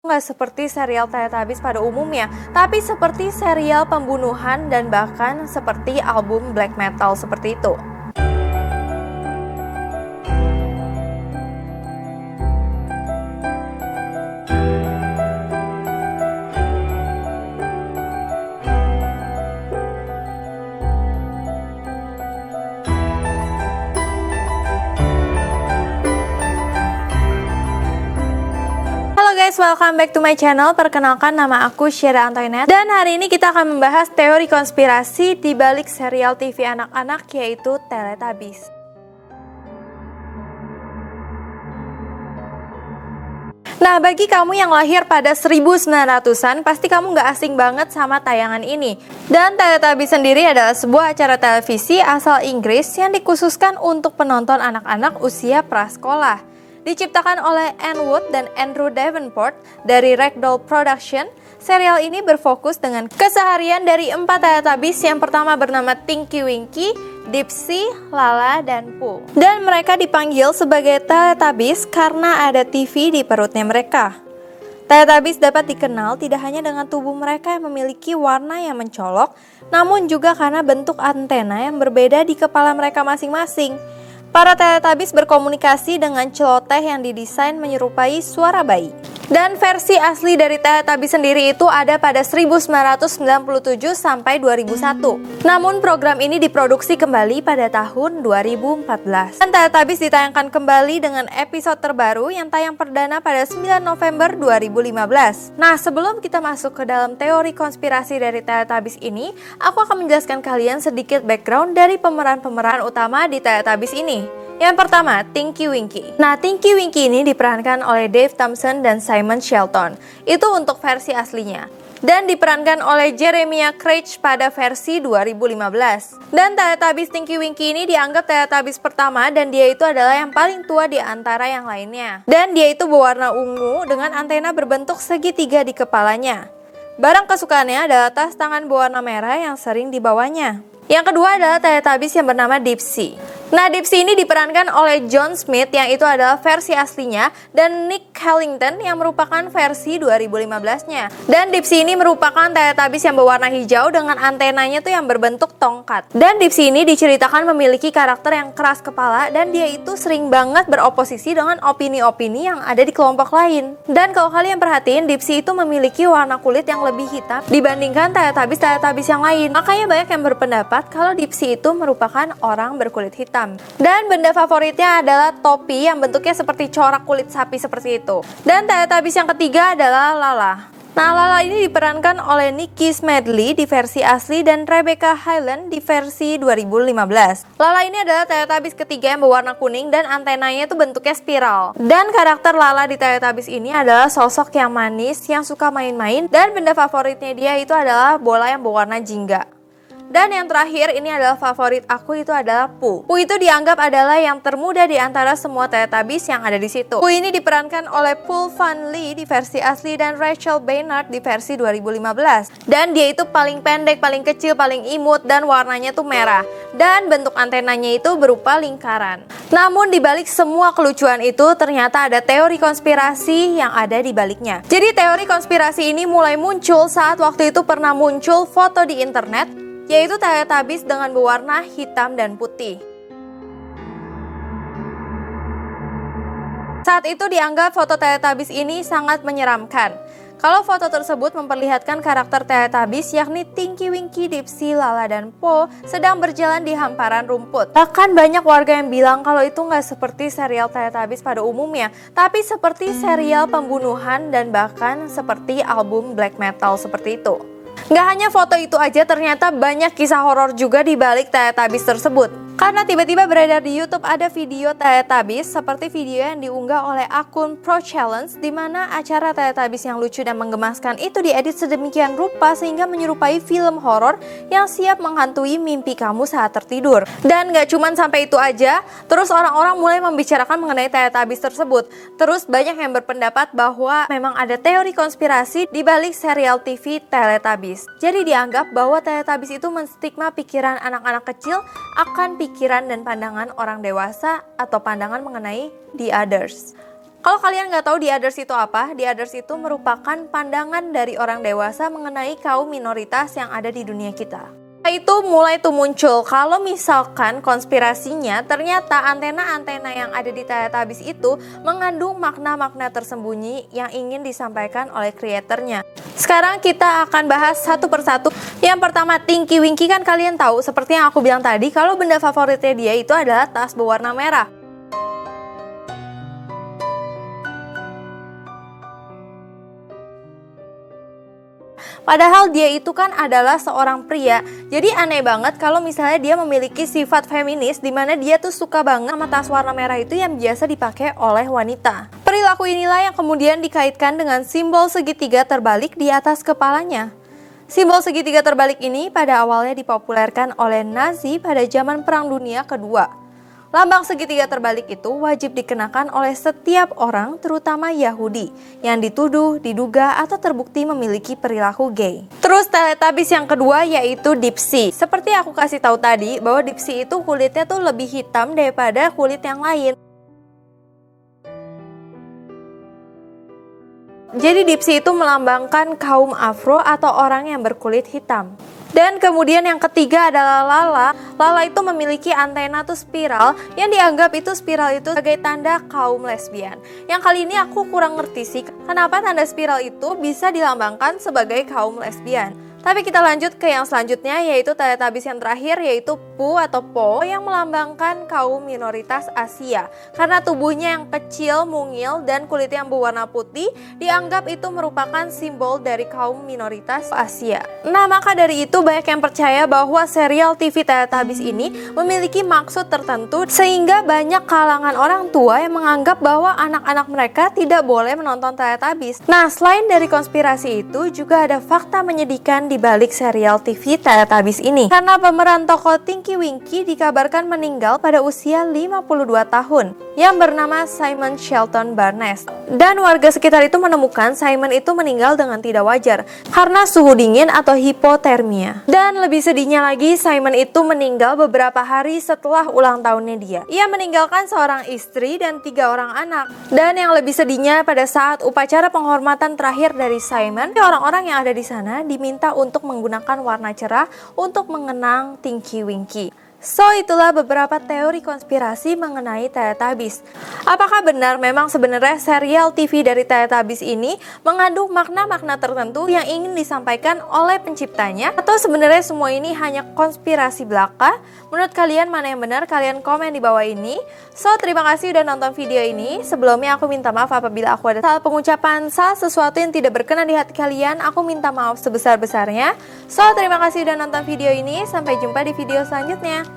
Nggak seperti serial Teletubbies pada umumnya, tapi seperti serial pembunuhan dan bahkan seperti album black metal seperti itu. Halo guys, welcome back to my channel. Perkenalkan, nama aku Syeda Antoinette. Dan hari ini kita akan membahas teori konspirasi di balik serial TV anak-anak yaitu Teletubbies. Nah, bagi kamu yang lahir pada 1900-an, pasti kamu nggak asing banget sama tayangan ini. Dan Teletubbies sendiri adalah sebuah acara televisi asal Inggris yang dikhususkan untuk penonton anak-anak usia prasekolah. Diciptakan oleh Anne Wood dan Andrew Davenport dari Ragdoll Production, serial ini berfokus dengan keseharian dari 4 Teletubbies yang pertama bernama Tinky Winky, Dipsy, Lala, dan Pooh. Dan mereka dipanggil sebagai Teletubbies karena ada TV di perutnya mereka. Teletubbies dapat dikenal tidak hanya dengan tubuh mereka yang memiliki warna yang mencolok, namun juga karena bentuk antena yang berbeda di kepala mereka masing-masing. Para Teletubbies berkomunikasi dengan celoteh yang didesain menyerupai suara bayi. Dan versi asli dari Teletubbies sendiri itu ada pada 1997 sampai 2001. Namun program ini diproduksi kembali pada tahun 2014. Dan Teletubbies ditayangkan kembali dengan episode terbaru yang tayang perdana pada 9 November 2015. Nah, sebelum kita masuk ke dalam teori konspirasi dari Teletubbies ini, aku akan menjelaskan kalian sedikit background dari pemeran-pemeran utama di Teletubbies ini. Yang pertama, Tinky Winky. Nah, Tinky Winky ini diperankan oleh Dave Thompson dan Simon Shelton. Itu untuk versi aslinya. Dan diperankan oleh Jeremiah Craig pada versi 2015. Dan Teletubbies Tinky Winky ini dianggap Teletubbies pertama dan dia itu adalah yang paling tua di antara yang lainnya. Dan dia itu berwarna ungu dengan antena berbentuk segitiga di kepalanya. Barang kesukaannya adalah tas tangan berwarna merah yang sering dibawanya. Yang kedua adalah Teletubbies yang bernama Dipsy. Nah, Dipsy ini diperankan oleh John Smith yang itu adalah versi aslinya dan Nick Hellington yang merupakan versi 2015-nya. Dan Dipsy ini merupakan Teletubbies yang berwarna hijau dengan antenanya tuh yang berbentuk tongkat. Dan Dipsy ini diceritakan memiliki karakter yang keras kepala dan dia itu sering banget beroposisi dengan opini-opini yang ada di kelompok lain. Dan kalau kalian perhatiin, Dipsy itu memiliki warna kulit yang lebih hitam dibandingkan Teletubbies yang lain. Makanya banyak yang berpendapat kalau Dipsy itu merupakan orang berkulit hitam. Dan benda favoritnya adalah topi yang bentuknya seperti corak kulit sapi seperti itu. Dan Teletubbies yang ketiga adalah Lala. Nah, Lala ini diperankan oleh Nikki Smedley di versi asli dan Rebecca Hyland di versi 2015. Lala ini adalah Teletubbies ketiga yang berwarna kuning dan antenanya itu bentuknya spiral. Dan karakter Lala di Teletubbies ini adalah sosok yang manis, yang suka main-main, dan benda favoritnya dia itu adalah bola yang berwarna jingga. Dan yang terakhir ini adalah favorit aku, itu adalah Pooh. Pooh itu dianggap adalah yang termuda di antara semua Teletubbies yang ada di situ. Pooh ini diperankan oleh Paul Van Lee di versi asli dan Rachel Bernard di versi 2015. Dan dia itu paling pendek, paling kecil, paling imut dan warnanya tuh merah. Dan bentuk antenanya itu berupa lingkaran. Namun di balik semua kelucuan itu ternyata ada teori konspirasi yang ada di baliknya. Jadi teori konspirasi ini mulai muncul saat waktu itu pernah muncul foto di internet yaitu Teletubbies dengan berwarna hitam dan putih. Saat itu dianggap foto Teletubbies ini sangat menyeramkan. Kalau foto tersebut memperlihatkan karakter Teletubbies yakni Tinky Winky, Dipsy, Lala, dan Pooh sedang berjalan di hamparan rumput. Bahkan banyak warga yang bilang kalau itu nggak seperti serial Teletubbies pada umumnya, tapi seperti serial pembunuhan dan bahkan seperti album black metal seperti itu. Nggak hanya foto itu aja, ternyata banyak kisah horor juga di balik Teletubbies tersebut. Karena tiba-tiba beredar di YouTube ada video Teletubbies seperti video yang diunggah oleh akun Pro Challenge di mana acara Teletubbies yang lucu dan menggemaskan itu diedit sedemikian rupa sehingga menyerupai film horor yang siap menghantui mimpi kamu saat tertidur. Dan nggak cuma sampai itu aja, terus orang-orang mulai membicarakan mengenai Teletubbies tersebut. Terus banyak yang berpendapat bahwa memang ada teori konspirasi di balik serial TV Teletubbies. Jadi dianggap bahwa Teletubbies itu menstigma pikiran anak-anak kecil akan pikiran dan pandangan orang dewasa atau pandangan mengenai the others. Kalau kalian nggak tahu The Others itu apa, The Others itu merupakan pandangan dari orang dewasa mengenai kaum minoritas yang ada di dunia kita. Itu mulai tuh muncul kalau misalkan konspirasinya ternyata antena-antena yang ada di Teletubbies itu mengandung makna-makna tersembunyi yang ingin disampaikan oleh kreatornya. Sekarang kita akan bahas satu persatu. Yang pertama, Tinky Winky, kan kalian tahu seperti yang aku bilang tadi kalau benda favoritnya dia itu adalah tas berwarna merah. Padahal dia itu kan adalah seorang pria. Jadi aneh banget kalau misalnya dia memiliki sifat feminis di mana dia tuh suka banget sama tas warna merah itu yang biasa dipakai oleh wanita. Perilaku inilah yang kemudian dikaitkan dengan simbol segitiga terbalik di atas kepalanya. Simbol segitiga terbalik ini pada awalnya dipopulerkan oleh Nazi pada zaman Perang Dunia Kedua. Lambang segitiga terbalik itu wajib dikenakan oleh setiap orang, terutama Yahudi, yang dituduh, diduga, atau terbukti memiliki perilaku gay. Terus Teletubbies yang kedua yaitu Dipsy. Seperti aku kasih tahu tadi bahwa Dipsy itu kulitnya tuh lebih hitam daripada kulit yang lain. Jadi Dipsy itu melambangkan kaum Afro atau orang yang berkulit hitam. Dan kemudian yang ketiga adalah Lala. Lala itu memiliki antena tuh spiral yang dianggap itu spiral itu sebagai tanda kaum lesbian. Yang kali ini aku kurang ngerti sih kenapa tanda spiral itu bisa dilambangkan sebagai kaum lesbian. Tapi kita lanjut ke yang selanjutnya yaitu Teletubbies yang terakhir yaitu Pooh atau Po yang melambangkan kaum minoritas Asia. Karena tubuhnya yang kecil, mungil, dan kulit yang berwarna putih dianggap itu merupakan simbol dari kaum minoritas Asia. Nah maka dari itu banyak yang percaya bahwa serial TV Teletubbies ini memiliki maksud tertentu sehingga banyak kalangan orang tua yang menganggap bahwa anak-anak mereka tidak boleh menonton Teletubbies. Nah selain dari konspirasi itu juga ada fakta menyedihkan di balik serial TV Teletubbies ini. Karena pemeran tokoh Tinky Winky dikabarkan meninggal pada usia 52 tahun yang bernama Simon Shelton Barnes. Dan warga sekitar itu menemukan Simon itu meninggal dengan tidak wajar karena suhu dingin atau hipotermia. Dan lebih sedihnya lagi, Simon itu meninggal beberapa hari setelah ulang tahunnya dia. Ia meninggalkan seorang istri dan 3 orang anak. Dan yang lebih sedihnya pada saat upacara penghormatan terakhir dari Simon, orang-orang yang ada di sana diminta untuk menggunakan warna cerah untuk mengenang Tinky Winky. So itulah beberapa teori konspirasi mengenai Teletubbies. Apakah benar memang sebenarnya serial TV dari Teletubbies ini mengandung makna-makna tertentu yang ingin disampaikan oleh penciptanya? Atau sebenarnya semua ini hanya konspirasi belaka? Menurut kalian mana yang benar? Kalian komen di bawah ini. So terima kasih udah nonton video ini. Sebelumnya aku minta maaf apabila aku ada salah pengucapan, salah sesuatu yang tidak berkenan di hati kalian. Aku minta maaf sebesar-besarnya. So terima kasih udah nonton video ini. Sampai jumpa di video selanjutnya.